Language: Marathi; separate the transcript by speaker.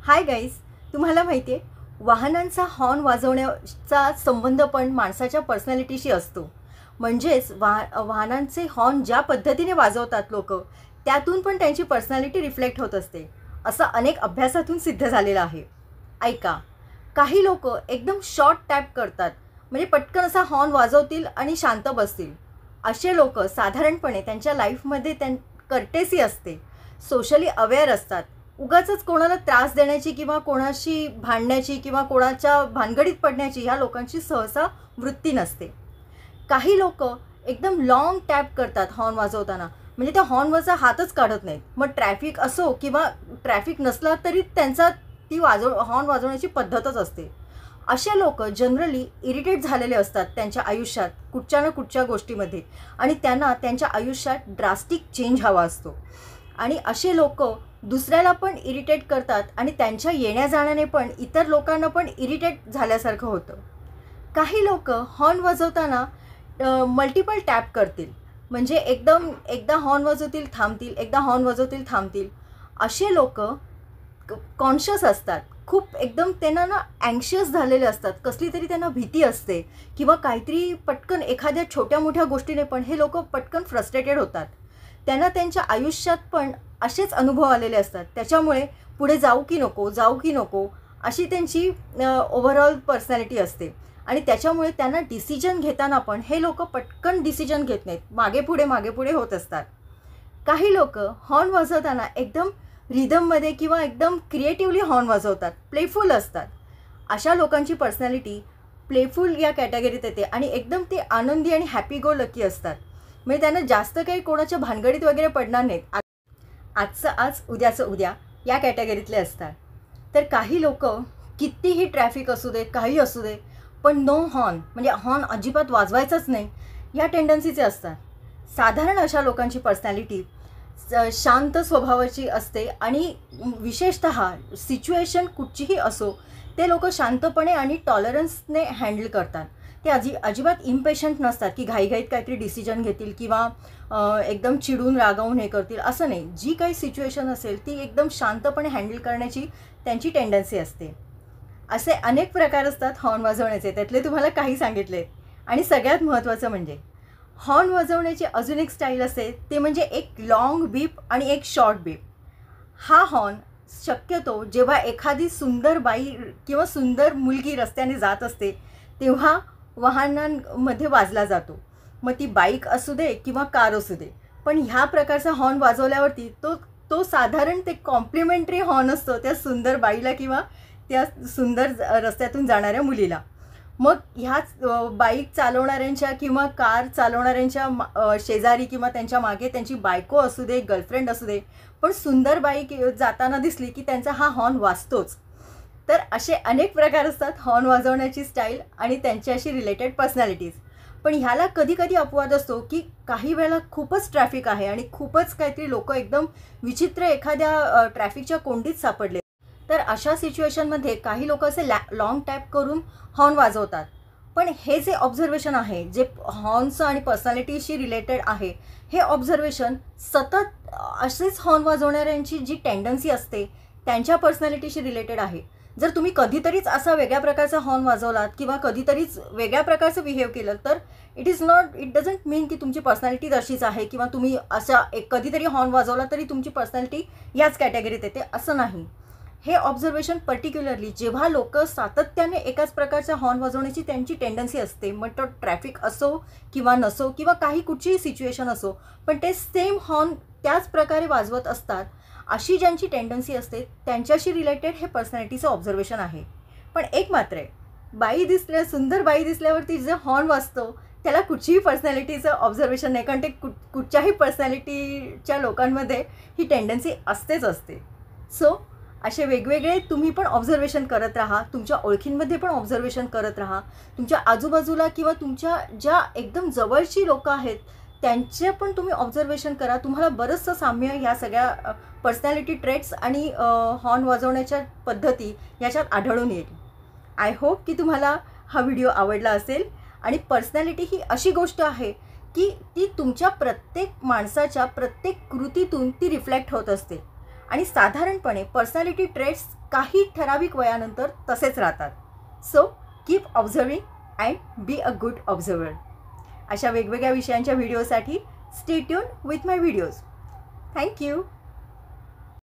Speaker 1: हाय गाईज, तुम्हाला माहिती आहे वाहनांचा हॉर्न वाजवण्याचा संबंध पण माणसाच्या पर्सनॅलिटीशी असतो. म्हणजेच वाहनांचे हॉर्न ज्या पद्धतीने वाजवतात लोक, त्यातून पण त्यांची पर्सनॅलिटी रिफ्लेक्ट होत असते, असं अनेक अभ्यासातून सिद्ध झालेलं आहे. ऐका, काही लोक एकदम शॉर्ट टॅप करतात, म्हणजे पटकन असा हॉर्न वाजवतील आणि शांत बसतील. असे लोक साधारणपणे त्यांच्या लाईफमध्ये कर्टेसी असते, सोशली अवेअर असतात. उगाचच कोणाला त्रास देण्याची किंवा कोणाशी भांडण्याची किंवा कोणाच्या भानगडीत पडण्याची ह्या लोकांची सहसा वृत्ती नसते. काही लोक एकदम लॉंग टॅप करतात हॉर्न वाजवताना, म्हणजे त्या हॉर्नवरचा हातच काढत नाहीत. मग ट्रॅफिक असो किंवा ट्रॅफिक नसला तरी त्यांचा हॉर्न वाजवण्याची पद्धतच असते. असे लोक जनरली इरिटेट झालेले असतात त्यांच्या आयुष्यात कुठच्या ना कुठच्या गोष्टीमध्ये, आणि त्यांना त्यांच्या आयुष्यात ड्रास्टिक चेंज हवा असतो. आणि असे लोक दुसऱ्याला पण इरिटेट करतात आणि त्यांच्या येण्या जाण्याने पण इतर लोकांना पण इरिटेट झाल्यासारखं होतं. काही लोक हॉर्न वाजवताना मल्टिपल टॅप करतील, म्हणजे एकदा हॉर्न वाजवतील थांबतील, एकदा हॉर्न वाजवतील थांबतील. असे लोक कॉन्शियस असतात, खूप एकदम त्यांना ना अँक्शियस झालेले असतात, कसली तरी त्यांना भीती असते किंवा काहीतरी पटकन एखाद्या छोट्या मोठ्या गोष्टीने पण हे लोक पटकन फ्रस्ट्रेटेड होतात. त्यांना त्यांच्या आयुष्यात पण असेच अनुभव आलेले असतात. त्याच्यामुळे पुढे जाऊ की नको अशी त्यांची ओव्हरऑल पर्सनॅलिटी असते. आणि त्याच्यामुळे त्यांना डिसिजन घेताना पण हे लोक पटकन डिसिजन घेत नाहीत, मागे पुढे होत असतात. काही लोक हॉर्न वाजवताना एकदम रिदममध्ये किंवा एकदम क्रिएटिव्हली हॉर्न वाजवतात, प्लेफुल असतात. अशा लोकांची पर्सनॅलिटी प्लेफुल या कॅटेगरीत येते आणि एकदम ते आनंदी आणि हॅपी गो लकी असतात. म्हणजे त्यांना जास्त काही कोणाच्या भानगडीत वगैरे पडणार नाहीत, आजचं आज उद्याचं उद्या या कॅटेगरीतले असतात. तर काही लोक कितीही ट्रॅफिक असू दे, काही असू दे, पण नो हॉर्न, म्हणजे हॉर्न अजिबात वाजवायचंच नाही, या टेंडन्सीचे असतात. साधारण अशा लोकांची पर्सनॅलिटी शांत स्वभावाची असते आणि विशेषतः सिच्युएशन कुठचीही असो ते लोक शांतपणे आणि टॉलरन्सने हँडल करतात. ते अजिबात इम्पेशंट नसतात की घाईघाईत काहीतरी डिसिजन घेतील किंवा एकदम चिडून रागावून हे करतील, असं नाही. जी काही सिच्युएशन असेल ती एकदम शांतपणे हँडल करण्याची त्यांची टेंडन्सी असते. असे अनेक प्रकार असतात हॉर्न वाजवण्याचे, त्यातले तुम्हाला काही सांगितले. आणि सगळ्यात महत्त्वाचं म्हणजे हॉर्न वाजवण्याची अजून एक स्टाईल असते, ते म्हणजे एक लाँग बीप आणि एक शॉर्ट बीप. हा हॉर्न शक्यतो जेव्हा एखादी सुंदर बाई किंवा सुंदर मुलगी रस्त्याने जात असते तेव्हा वाहनांमध्ये वाजला जातो, मग ती बाईक असू दे किंवा कार असू दे. पण ह्या प्रकारचा हॉर्न वाजवल्यावरती तो साधारण ते कॉम्प्लिमेंटरी हॉर्न असतो त्या सुंदर बाईला किंवा त्या सुंदर रस्त्यातून जाणाऱ्या मुलीला. मग ह्याच बाईक चालवणाऱ्यांच्या किंवा कार चालवणाऱ्यांच्या शेजारी किंवा त्यांच्या मागे त्यांची बायको असू दे, गर्लफ्रेंड असू दे, पण सुंदर बाई जाताना दिसली की त्यांचा हा हॉर्न वाजतोच. तर असे अनेक प्रकार असतात हॉर्न वाजवण्याची स्टाईल आणि त्यांच्याशी रिलेटेड पर्सनॅलिटीज. पण ह्याला कधी कधी अपवाद असतो की काही वेळेला खूपच ट्रॅफिक आहे आणि खूपच काहीतरी लोक एकदम विचित्र एखाद्या ट्रॅफिकच्या कोंडीत सापडले, तर अशा सिच्युएशनमध्ये काही लोक असे लॉंग टॅप करून हॉर्न वाजवतात. पण हे जे ऑब्झर्वेशन आहे, जे हॉर्नचं आणि पर्सनॅलिटीशी रिलेटेड आहे, हे ऑब्झर्वेशन सतत असेच हॉर्न वाजवणाऱ्यांची जी टेंडन्सी असते त्यांच्या पर्सनॅलिटीशी रिलेटेड आहे. जर तुम्ही कधीतरीच असा वेगळ्या प्रकारचा हॉर्न वाजवलात किंवा कधीतरीच वेगळ्या प्रकारचं बिहेव केलं, तर इट डझंट मीन की तुमची पर्सनॅलिटी तशीच आहे किंवा तुम्ही असा कधीतरी हॉर्न वाजवला तरी तुमची पर्सनॅलिटी याच कॅटेगरीत येते, असं नाही. हे ऑब्झर्वेशन पर्टिक्युलरली जेव्हा लोक सातत्याने एकाच प्रकारचा हॉर्न वाजवण्याची त्यांची टेंडन्सी असते, मग तो ट्रॅफिक असो किंवा नसो किंवा काही कुठचीही सिच्युएशन असो, पण ते सेम हॉर्न त्याच प्रकारे वाजवत असतात, अशी ज्यांची टेंडन्सी असते त्यांच्याशी रिलेटेड हे पर्सनॅलिटीचं ऑब्झर्वेशन आहे. पण एक मात्र आहे, सुंदर बाई दिसल्यावरती जे हॉर्न वाजतो त्याला कुठचीही पर्सनॅलिटीचं ऑब्झर्वेशन नाही, कारण ते कुठच्याही पर्सनॅलिटीच्या लोकांमध्ये ही टेंडन्सी असतेच असते. सो असे वेगवेगळे तुम्ही पण ऑब्झर्वेशन करत राहा, तुमच्या ओळखींमध्ये पण ऑब्झर्वेशन करत राहा, तुमच्या आजूबाजूला किंवा तुमच्या ज्या एकदम जवळची लोकं आहेत त्यांचे पण तुम्ही ऑब्झर्वेशन करा. तुम्हाला बरंचसं साम्य ह्या सगळ्या पर्सनॅलिटी ट्रेट्स आणि हॉर्न वाजवण्याच्या पद्धती याच्यात आढळून येईल. आय होप की तुम्हाला हा व्हिडिओ आवडला असेल. आणि पर्सनॅलिटी ही अशी गोष्ट आहे की ती तुमच्या प्रत्येक माणसाच्या प्रत्येक कृतीतून ती रिफ्लेक्ट होत असते. आणि साधारणपणे पर्सनॅलिटी ट्रेट्स काही ठराविक वयानंतर तसेच राहतात. So keep observing and be a good observer. अशा वेगवेगळ्या विषयांच्या व्हिडिओसाठी stay tune with my videos. Thank you.